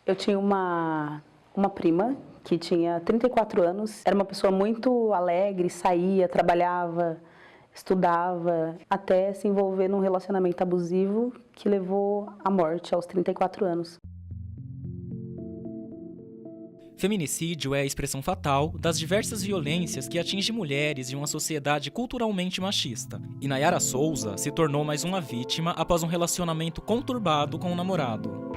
Eu tinha uma prima que tinha 34 anos, era uma pessoa muito alegre, saía, trabalhava, estudava, até se envolver num relacionamento abusivo que levou à morte aos 34 anos. Feminicídio é a expressão fatal das diversas violências que atingem mulheres em uma sociedade culturalmente machista. E Nayara Souza se tornou mais uma vítima após um relacionamento conturbado com o namorado.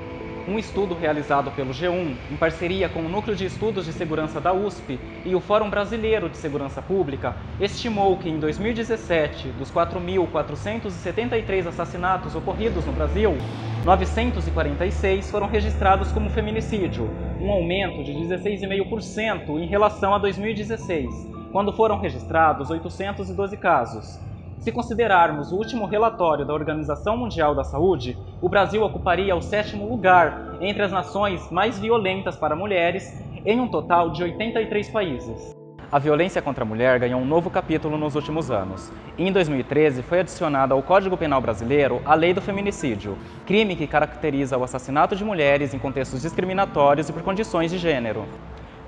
Um estudo realizado pelo G1, em parceria com o Núcleo de Estudos de Segurança da USP e o Fórum Brasileiro de Segurança Pública, estimou que em 2017, dos 4.473 assassinatos ocorridos no Brasil, 946 foram registrados como feminicídio, um aumento de 16,5% em relação a 2016, quando foram registrados 812 casos. Se considerarmos o último relatório da Organização Mundial da Saúde, o Brasil ocuparia o 7º lugar entre as nações mais violentas para mulheres, em um total de 83 países. A violência contra a mulher ganhou um novo capítulo nos últimos anos. Em 2013, foi adicionada ao Código Penal brasileiro a Lei do Feminicídio, crime que caracteriza o assassinato de mulheres em contextos discriminatórios e por condições de gênero.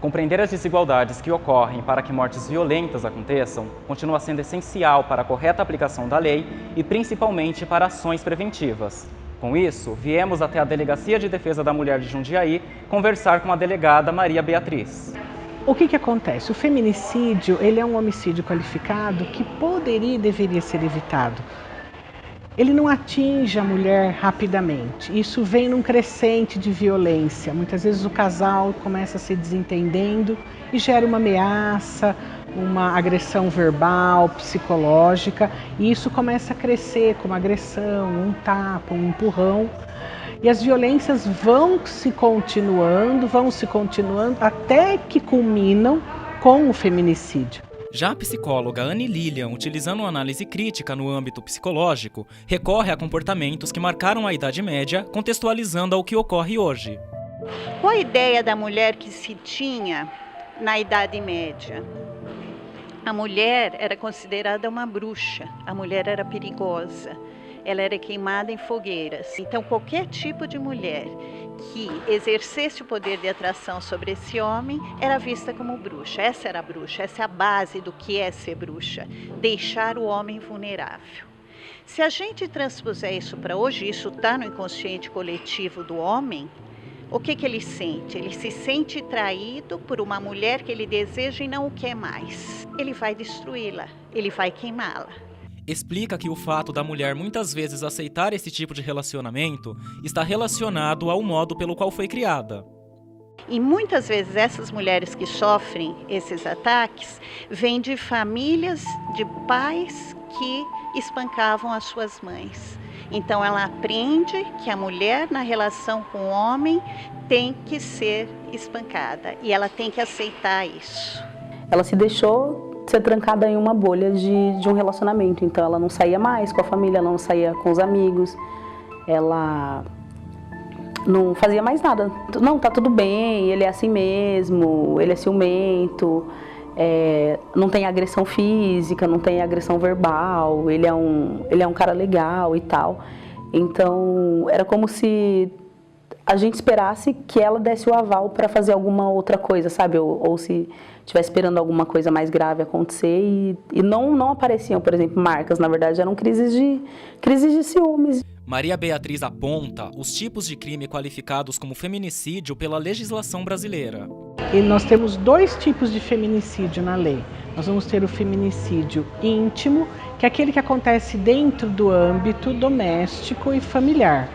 Compreender as desigualdades que ocorrem para que mortes violentas aconteçam continua sendo essencial para a correta aplicação da lei e principalmente para ações preventivas. Com isso, viemos até a Delegacia de Defesa da Mulher de Jundiaí conversar com a delegada Maria Beatriz. O que acontece? O feminicídio ele é um homicídio qualificado que poderia e deveria ser evitado. Ele não atinge a mulher rapidamente, isso vem num crescente de violência. Muitas vezes o casal começa a se desentendendo e gera uma ameaça, uma agressão verbal, psicológica, e isso começa a crescer como agressão, um tapa, um empurrão. E as violências vão se continuando até que culminam com o feminicídio. Já a psicóloga Anne Lilian, utilizando uma análise crítica no âmbito psicológico, recorre a comportamentos que marcaram a Idade Média, contextualizando ao que ocorre hoje. Qual a ideia da mulher que se tinha na Idade Média? A mulher era considerada uma bruxa, a mulher era perigosa, ela era queimada em fogueiras. Então, qualquer tipo de mulher que exercesse o poder de atração sobre esse homem era vista como bruxa. Essa era a bruxa, essa é a base do que é ser bruxa, deixar o homem vulnerável. Se a gente transpuser isso para hoje, isso está no inconsciente coletivo do homem, o que ele sente? Ele se sente traído por uma mulher que ele deseja e não o quer mais. Ele vai destruí-la, ele vai queimá-la. Explica que o fato da mulher muitas vezes aceitar esse tipo de relacionamento está relacionado ao modo pelo qual foi criada. E muitas vezes essas mulheres que sofrem esses ataques vêm de famílias de pais que espancavam as suas mães. Então ela aprende que a mulher na relação com o homem tem que ser espancada e ela tem que aceitar isso. Ela se deixou ser trancada em uma bolha de um relacionamento, então ela não saía mais com a família, ela não saía com os amigos, ela não fazia mais nada. Não, tá tudo bem, ele é assim mesmo, ele é ciumento, não tem agressão física, não tem agressão verbal, ele é um cara legal e tal. Então era como se a gente esperasse que ela desse o aval para fazer alguma outra coisa, sabe? Ou se estivesse esperando alguma coisa mais grave acontecer e não apareciam, por exemplo, marcas. Na verdade, eram crises de ciúmes. Maria Beatriz aponta os tipos de crime qualificados como feminicídio pela legislação brasileira. E nós temos 2 tipos de feminicídio na lei. Nós vamos ter o feminicídio íntimo, que é aquele que acontece dentro do âmbito doméstico e familiar.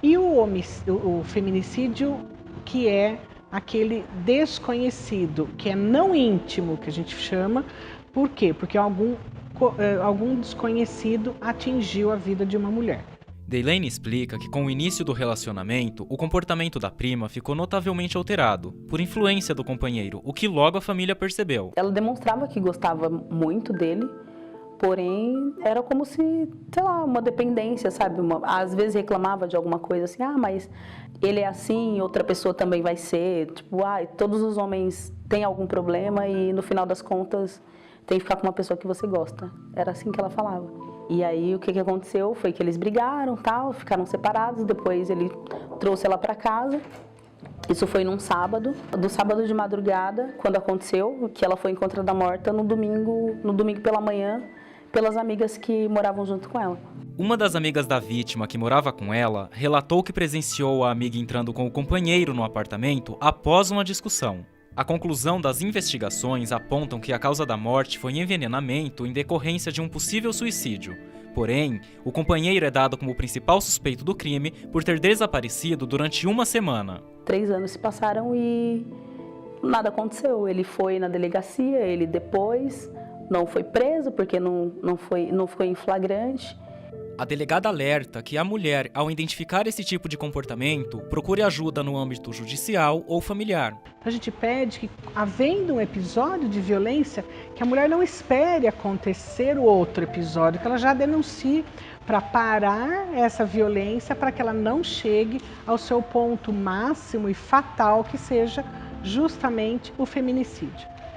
E o feminicídio, que é aquele desconhecido, que é não íntimo, que a gente chama. Por quê? Porque algum desconhecido atingiu a vida de uma mulher. Deilane explica que com o início do relacionamento, o comportamento da prima ficou notavelmente alterado, por influência do companheiro, o que logo a família percebeu. Ela demonstrava que gostava muito dele, porém era como se, sei lá, uma dependência, sabe? Às vezes reclamava de alguma coisa assim, mas ele é assim, outra pessoa também vai ser. Tipo, todos os homens têm algum problema e no final das contas tem que ficar com uma pessoa que você gosta. Era assim que ela falava. E aí o que aconteceu foi que eles brigaram, tal, ficaram separados, depois ele trouxe ela para casa Isso foi num sábado, do sábado de madrugada, quando aconteceu, que ela foi encontrada morta no domingo pela manhã, pelas amigas que moravam junto com ela. Uma das amigas da vítima que morava com ela relatou que presenciou a amiga entrando com o companheiro no apartamento após uma discussão. A conclusão das investigações apontam que a causa da morte foi envenenamento em decorrência de um possível suicídio. Porém, o companheiro é dado como o principal suspeito do crime por ter desaparecido durante uma semana. 3 anos se passaram e nada aconteceu. Ele foi na delegacia, ele depois não foi preso porque não foi em flagrante. A delegada alerta que a mulher, ao identificar esse tipo de comportamento, procure ajuda no âmbito judicial ou familiar. A gente pede que, havendo um episódio de violência, que a mulher não espere acontecer o outro episódio, que ela já denuncie para parar essa violência, para que ela não chegue ao seu ponto máximo e fatal, que seja justamente o feminicídio.